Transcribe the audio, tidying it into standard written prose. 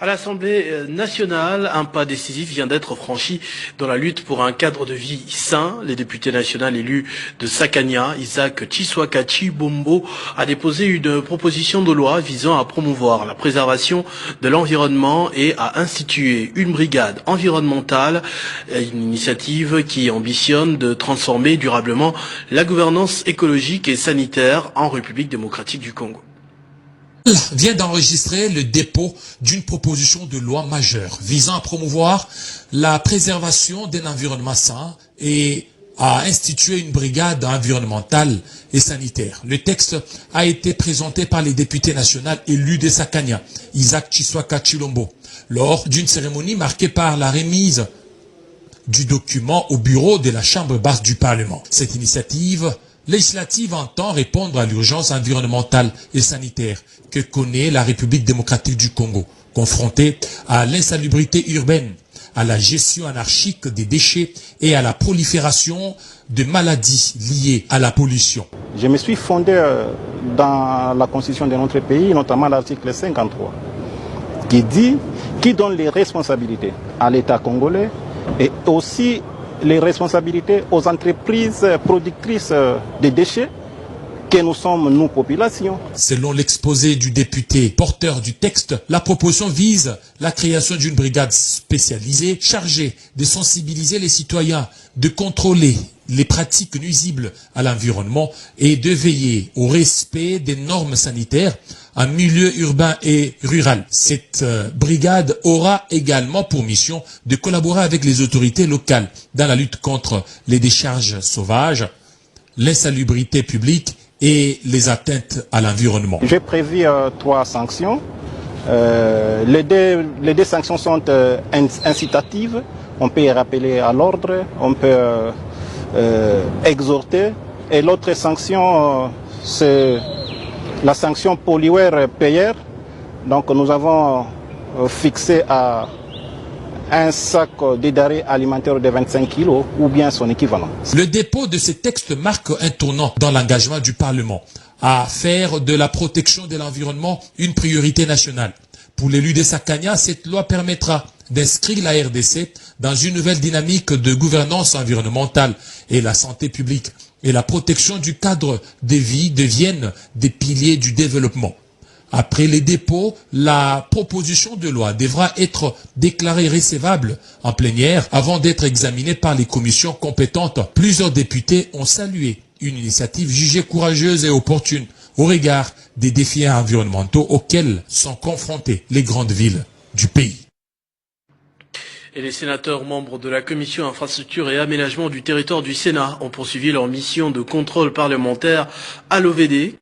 À l'Assemblée nationale, un pas décisif vient d'être franchi dans la lutte pour un cadre de vie sain. Les députés nationaux élus de Sakania, Isaac Tshiswaka Tshilombo, a déposé une proposition de loi visant à promouvoir la préservation de l'environnement et à instituer une brigade environnementale, une initiative qui ambitionne de transformer durablement la gouvernance écologique et sanitaire en République démocratique du Congo. Vient d'enregistrer le dépôt d'une proposition de loi majeure visant à promouvoir la préservation d'un environnement sain et à instituer une brigade environnementale et sanitaire. Le texte a été présenté par les députés nationaux élus de Sakania, Isaac Tshiswaka Tshilombo, lors d'une cérémonie marquée par la remise du document au bureau de la Chambre basse du Parlement. Cette initiative législative entend répondre à l'urgence environnementale et sanitaire que connaît la République démocratique du Congo, confrontée à l'insalubrité urbaine, à la gestion anarchique des déchets et à la prolifération de maladies liées à la pollution. Je me suis fondé dans la constitution de notre pays, notamment l'article 53, qui donne les responsabilités à l'État congolais et aussi les responsabilités aux entreprises productrices de déchets que nous sommes, nous, population. Selon l'exposé du député porteur du texte, la proposition vise la création d'une brigade spécialisée chargée de sensibiliser les citoyens, de contrôler les pratiques nuisibles à l'environnement et de veiller au respect des normes sanitaires en milieu urbain et rural. Cette brigade aura également pour mission de collaborer avec les autorités locales dans la lutte contre les décharges sauvages, l'insalubrité publique et les atteintes à l'environnement. J'ai prévu 3 sanctions. Les deux sanctions sont incitatives. On peut rappeler à l'ordre, on peut exhorter. Et l'autre sanction, c'est la sanction pollueur-payeur. Donc nous avons fixé à un sac de denrées alimentaires de 25 kilos ou bien son équivalent. Le dépôt de ce texte marque un tournant dans l'engagement du Parlement à faire de la protection de l'environnement une priorité nationale. Pour l'élu de Sakania, cette loi permettra d'inscrire la RDC dans une nouvelle dynamique de gouvernance environnementale et la santé publique et la protection du cadre de vie deviennent des piliers du développement. Après les dépôts, la proposition de loi devra être déclarée recevable en plénière avant d'être examinée par les commissions compétentes. Plusieurs députés ont salué une initiative jugée courageuse et opportune au regard des défis environnementaux auxquels sont confrontées les grandes villes du pays. Et les sénateurs membres de la Commission infrastructure et aménagement du territoire du Sénat ont poursuivi leur mission de contrôle parlementaire à l'OVD.